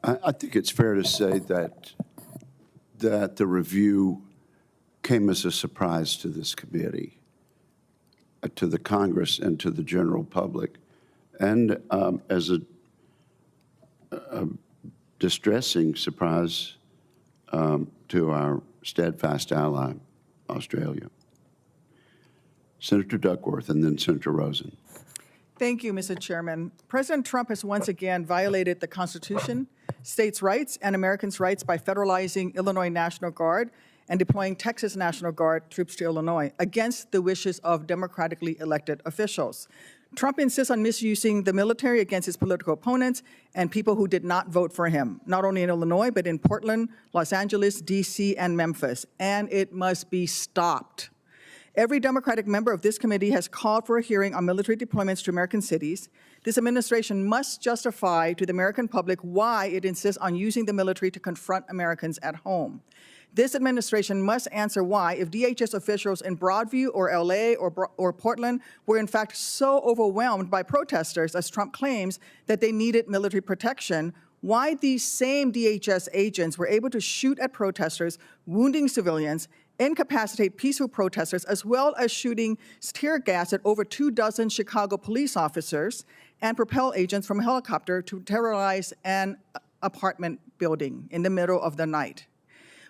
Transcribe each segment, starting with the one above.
I think it's fair to say that the review came as a surprise to this committee, to the Congress, and to the general public, and as a distressing surprise to our steadfast ally, Australia. Senator Duckworth and then Senator Rosen. Thank you, Mr. Chairman. President Trump has once again violated the Constitution, states' rights, and Americans' rights by federalizing Illinois National Guard and deploying Texas National Guard troops to Illinois against the wishes of democratically elected officials. Trump insists on misusing the military against his political opponents and people who did not vote for him, not only in Illinois, but in Portland, Los Angeles, D.C., and Memphis, and it must be stopped. Every Democratic member of this committee has called for a hearing on military deployments to American cities. This administration must justify to the American public why it insists on using the military to confront Americans at home. This administration must answer why, if DHS officials in Broadview or LA or Portland were in fact so overwhelmed by protesters, as Trump claims, that they needed military protection, why these same DHS agents were able to shoot at protesters, wounding civilians, incapacitate peaceful protesters, as well as shooting tear gas at over 24 Chicago police officers and propel agents from a helicopter to terrorize an apartment building in the middle of the night.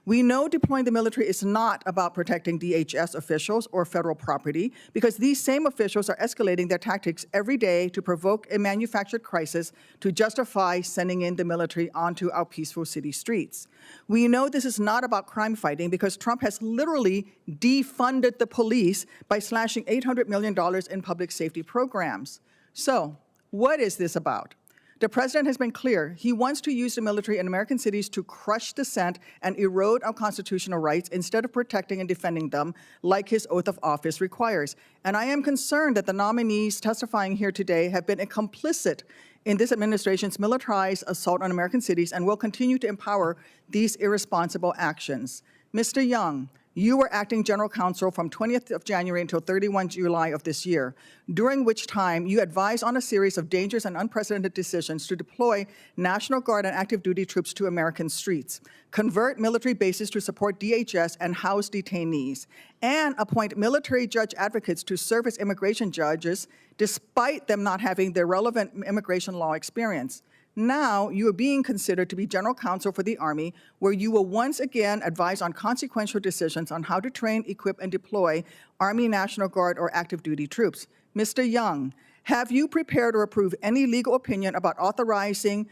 We know deploying the military is not about protecting DHS officials or federal property, because these same officials are escalating their tactics every day to provoke a manufactured crisis to justify sending in the military onto our peaceful city streets. We know this is not about crime fighting, because Trump has literally defunded the police by slashing $800 million in public safety programs. So, what is this about? The president has been clear. He wants to use the military in American cities to crush dissent and erode our constitutional rights instead of protecting and defending them like his oath of office requires. And I am concerned that the nominees testifying here today have been complicit in this administration's militarized assault on American cities and will continue to empower these irresponsible actions. Mr. Young, you were acting general counsel from 20th of January until 31 July of this year, during which time you advised on a series of dangerous and unprecedented decisions to deploy National Guard and active duty troops to American streets, convert military bases to support DHS and house detainees, and appoint military judge advocates to serve as immigration judges, despite them not having the relevant immigration law experience. Now, you are being considered to be general counsel for the Army, where you will once again advise on consequential decisions on how to train, equip, and deploy Army National Guard or active duty troops. Mr. Young, have you prepared or approved any legal opinion about authorizing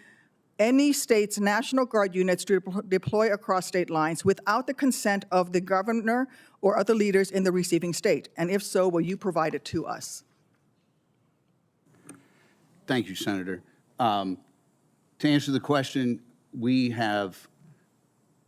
any state's National Guard units to deploy across state lines without the consent of the governor or other leaders in the receiving state? And if so, will you provide it to us? Thank you, Senator. To answer the question, we have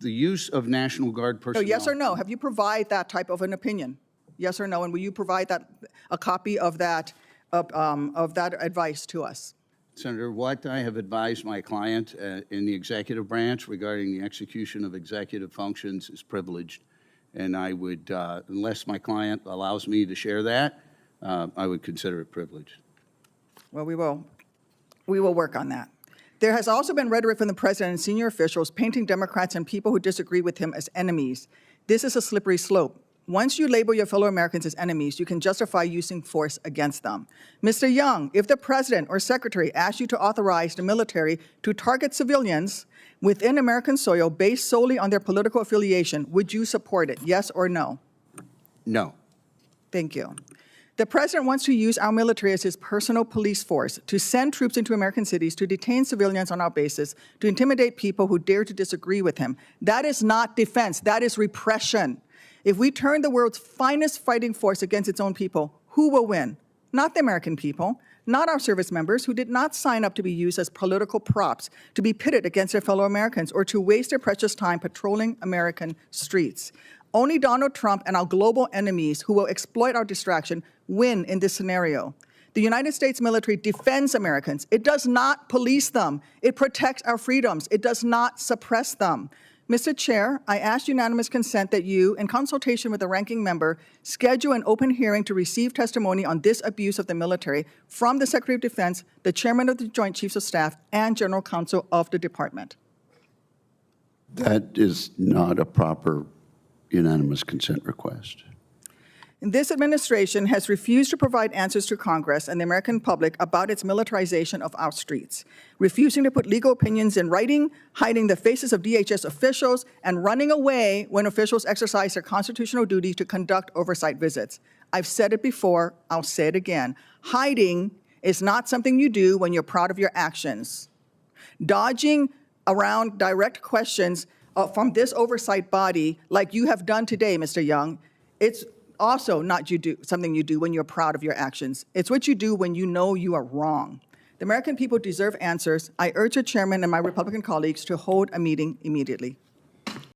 the use of National Guard personnel. So yes or no? Have you provided that type of an opinion? Yes or no? And will you provide a copy of that advice to us? Senator, what I have advised my client in the executive branch regarding the execution of executive functions is privileged, and I would, unless my client allows me to share that, I would consider it privileged. Well, we will work on that. There has also been rhetoric from the president and senior officials painting Democrats and people who disagree with him as enemies. This is a slippery slope. Once you label your fellow Americans as enemies, you can justify using force against them. Mr. Young, if the president or secretary asked you to authorize the military to target civilians within American soil based solely on their political affiliation, would you support it, yes or no? No. Thank you. The president wants to use our military as his personal police force to send troops into American cities to detain civilians on our bases, to intimidate people who dare to disagree with him. That is not defense, that is repression. If we turn the world's finest fighting force against its own people, who will win? Not the American people, not our service members who did not sign up to be used as political props, to be pitted against their fellow Americans, or to waste their precious time patrolling American streets. Only Donald Trump and our global enemies who will exploit our distraction win in this scenario. The United States military defends Americans. It does not police them. It protects our freedoms. It does not suppress them. Mr. Chair, I ask unanimous consent that you, in consultation with the ranking member, schedule an open hearing to receive testimony on this abuse of the military from the Secretary of Defense, the Chairman of the Joint Chiefs of Staff, and General Counsel of the Department. That is not a proper unanimous consent request. This administration has refused to provide answers to Congress and the American public about its militarization of our streets, refusing to put legal opinions in writing, hiding the faces of DHS officials, and running away when officials exercise their constitutional duty to conduct oversight visits. I've said it before, I'll say it again. Hiding is not something you do when you're proud of your actions. Dodging around direct questions from this oversight body, like you have done today, Mr. Young, it's also not something you do when you're proud of your actions. It's what you do when you know you are wrong. The American people deserve answers. I urge the chairman and my Republican colleagues to hold a meeting immediately.